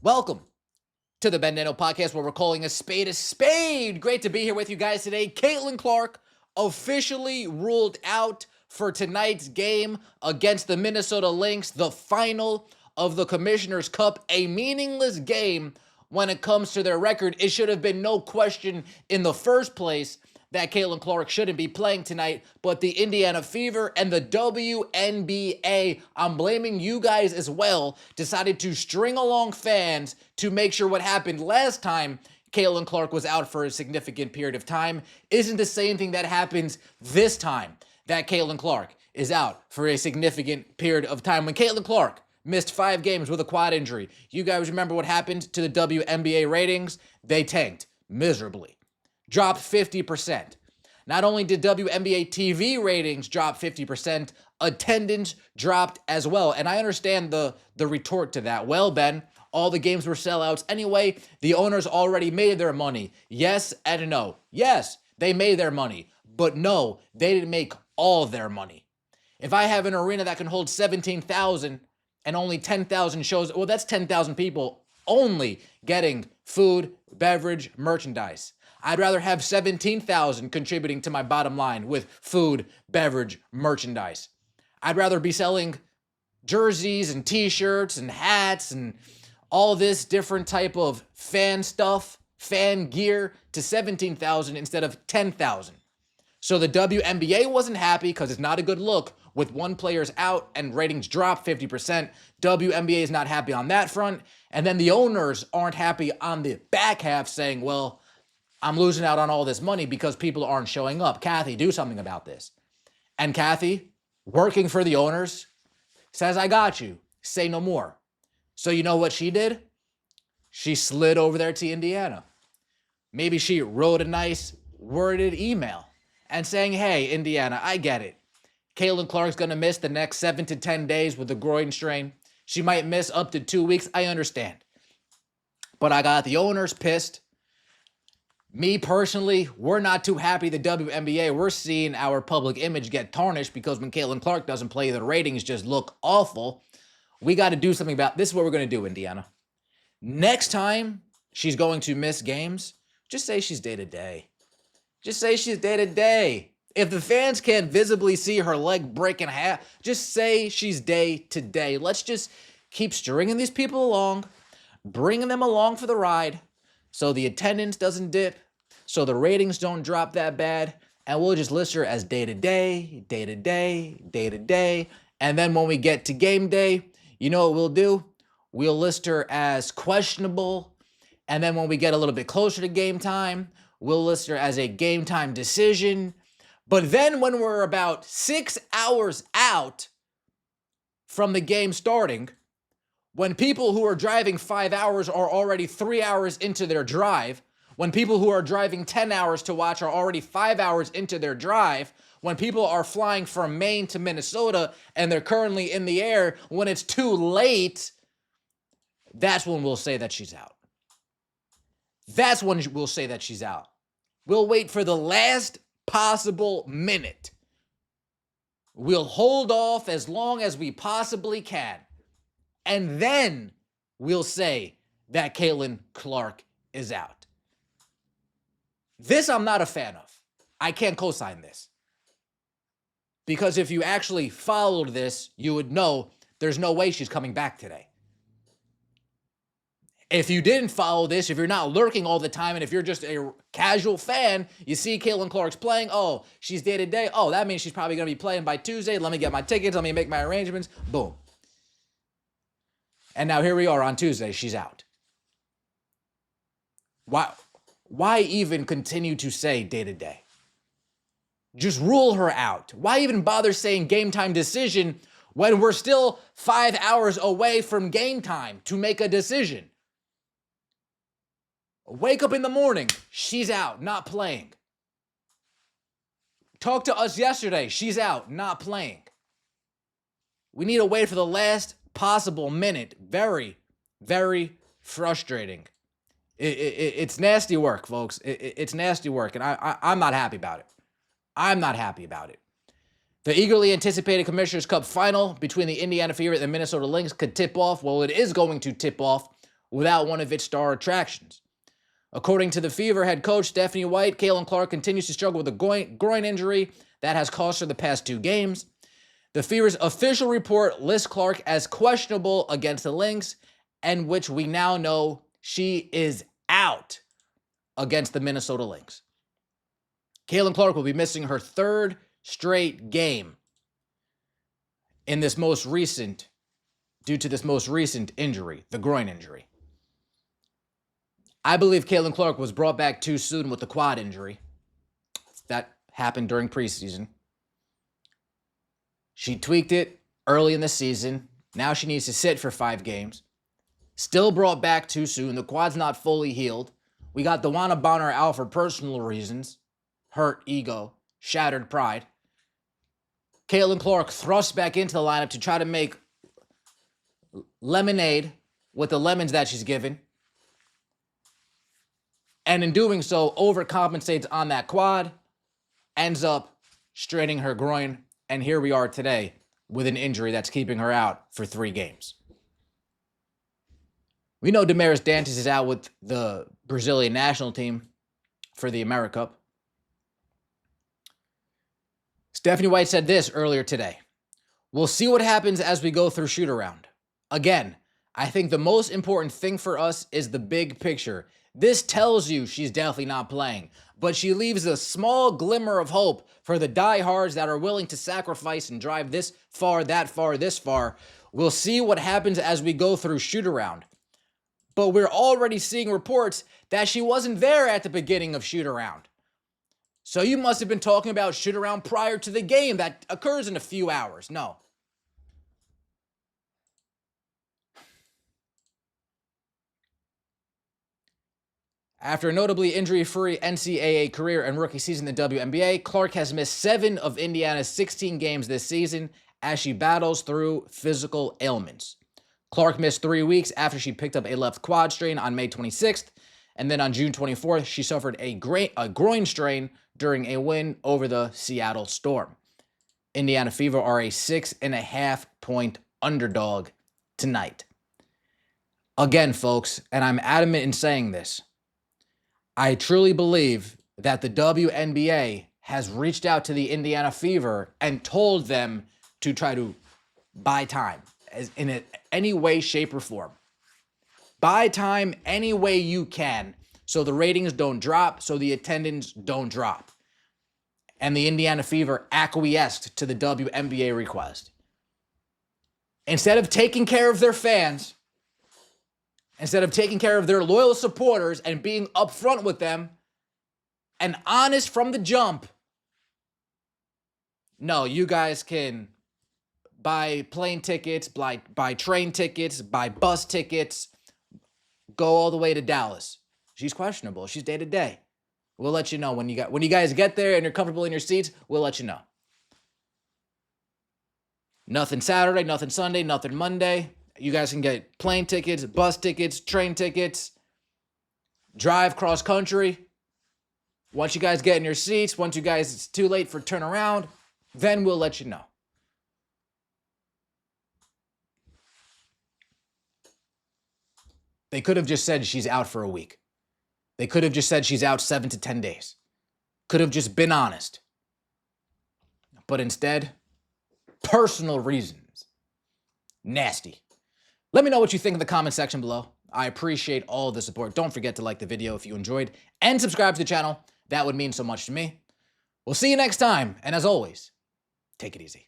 Welcome to the Bandano Podcast, where we're calling a spade a spade. Great to be here with you guys today. Caitlin Clark officially ruled out for tonight's game against the Minnesota Lynx, the final of the Commissioner's Cup, a meaningless game when it comes to their record. It should have been no question in the first place that Caitlin Clark shouldn't be playing tonight, but the Indiana Fever and the WNBA, I'm blaming you guys as well, decided to string along fans to make sure what happened last time Caitlin Clark was out for a significant period of time isn't the same thing that happens this time that Caitlin Clark is out for a significant period of time. When Caitlin Clark missed 5 games with a quad injury, you guys remember what happened to the WNBA ratings? They tanked miserably. Dropped 50%. Not only did WNBA TV ratings drop 50%, attendance dropped as well. And I understand the retort to that. Well, Ben, all the games were sellouts anyway. The owners already made their money. Yes and no. Yes, they made their money. But no, they didn't make all their money. If I have an arena that can hold 17,000 and only 10,000 shows, well, that's 10,000 people only getting food, beverage, merchandise. I'd rather have 17,000 contributing to my bottom line with food, beverage, merchandise. I'd rather be selling jerseys and t-shirts and hats and all this different type of fan stuff, fan gear to 17,000 instead of 10,000. So the WNBA wasn't happy because it's not a good look with one player's out and ratings drop 50%. WNBA is not happy on that front. And then the owners aren't happy on the back half saying, well, I'm losing out on all this money because people aren't showing up. Kathy, do something about this. And Kathy, working for the owners, says, I got you. Say no more. So you know what she did? She slid over there to Indiana. Maybe she wrote a nice worded email and saying, hey, Indiana, I get it. Caitlin Clark's going to miss the next 7 to 10 days with a groin strain. She might miss up to 2 weeks. I understand. But I got the owners pissed. Me personally, we're not too happy the WNBA. We're seeing our public image get tarnished because when Caitlin Clark doesn't play, the ratings just look awful. We got to do something about this. Is what we're going to do, Indiana. Next time she's going to miss games, just say she's day to day. Just say she's day to day. If the fans can't visibly see her leg break in half, just say she's day to day. Let's just keep stringing these people along, bringing them along for the ride, so the attendance doesn't dip, so the ratings don't drop that bad, and we'll just list her as day to day, day to day, day to day. And then when we get to game day, you know what we'll do? We'll list her as questionable. And then when we get a little bit closer to game time, we'll list her as a game time decision. But then when we're about 6 hours out from the game starting, when people who are driving 5 hours are already 3 hours into their drive, when people who are driving 10 hours to watch are already 5 hours into their drive, when people are flying from Maine to Minnesota and they're currently in the air, when it's too late, that's when we'll say that she's out. That's when we'll say that she's out. We'll wait for the last possible minute. We'll hold off as long as we possibly can. And then we'll say that Caitlin Clark is out. This I'm not a fan of. I can't co-sign this. Because if you actually followed this, you would know there's no way she's coming back today. If you didn't follow this, if you're not lurking all the time, and if you're just a casual fan, you see Caitlin Clark's playing, oh, she's day to day. Oh, that means she's probably going to be playing by Tuesday. Let me get my tickets. Let me make my arrangements. Boom. And now here we are on Tuesday. She's out. Why even continue to say day to day? Just rule her out. Why even bother saying game time decision when we're still 5 hours away from game time to make a decision? Wake up in the morning. She's out, not playing. Talk to us yesterday. She's out, not playing. We need to wait for the last possible minute. Very, very frustrating. It's nasty work, folks. It's nasty work, and I'm not happy about it. I'm not happy about it. The eagerly anticipated Commissioner's Cup final between the Indiana Fever and the Minnesota Lynx could tip off. Well, it is going to tip off without one of its star attractions. According to the Fever head coach Stephanie White, Caitlin Clark continues to struggle with a groin injury that has cost her the past 2 games. The Fever's official report lists Clark as questionable against the Lynx, and which we now know she is out against the Minnesota Lynx. Caitlin Clark will be missing her 3rd straight game due to this most recent injury, the groin injury. I believe Caitlin Clark was brought back too soon with the quad injury. That happened during preseason. She tweaked it early in the season. Now she needs to sit for 5 games. Still brought back too soon. The quad's not fully healed. We got DeWanna Bonner out for personal reasons. Hurt ego, shattered pride. Caitlin Clark thrust back into the lineup to try to make lemonade with the lemons that she's given. And in doing so, overcompensates on that quad, ends up straining her groin, and here we are today with an injury that's keeping her out for 3 games. We know Damaris Dantas is out with the Brazilian national team for the AmeriCup. Stephanie White said this earlier today. We'll see what happens as we go through shoot-around. Again, I think the most important thing for us is the big picture. This tells you she's definitely not playing, but she leaves a small glimmer of hope for the diehards that are willing to sacrifice and drive this far, that far, this far. We'll see what happens as we go through shoot-around. But we're already seeing reports that she wasn't there at the beginning of shoot-around. So you must have been talking about shoot-around prior to the game that occurs in a few hours. No. After a notably injury-free NCAA career and rookie season in the WNBA, Clark has missed 7 of Indiana's 16 games this season as she battles through physical ailments. Clark missed 3 weeks after she picked up a left quad strain on May 26th, and then on June 24th, she suffered a groin strain during a win over the Seattle Storm. Indiana Fever are a 6.5-point underdog tonight. Again, folks, and I'm adamant in saying this, I truly believe that the WNBA has reached out to the Indiana Fever and told them to try to buy time in any way, shape, or form. Buy time any way you can so the ratings don't drop, so the attendance don't drop. And the Indiana Fever acquiesced to the WNBA request. Instead of taking care of their fans, instead of taking care of their loyal supporters and being upfront with them and honest from the jump, no, you guys can buy plane tickets, buy train tickets, buy bus tickets, go all the way to Dallas. She's questionable. She's day to day. We'll let you know when you guys get there and you're comfortable in your seats. We'll let you know. Nothing Saturday, nothing Sunday, nothing Monday. You guys can get plane tickets, bus tickets, train tickets, drive cross country. Once you guys get in your seats, once you guys it's too late for turnaround, then we'll let you know. They could have just said she's out for a week. They could have just said she's out 7 to 10 days. Could have just been honest. But instead, personal reasons. Nasty. Let me know what you think in the comment section below. I appreciate all the support. Don't forget to like the video if you enjoyed and subscribe to the channel. That would mean so much to me. We'll see you next time. And as always, take it easy.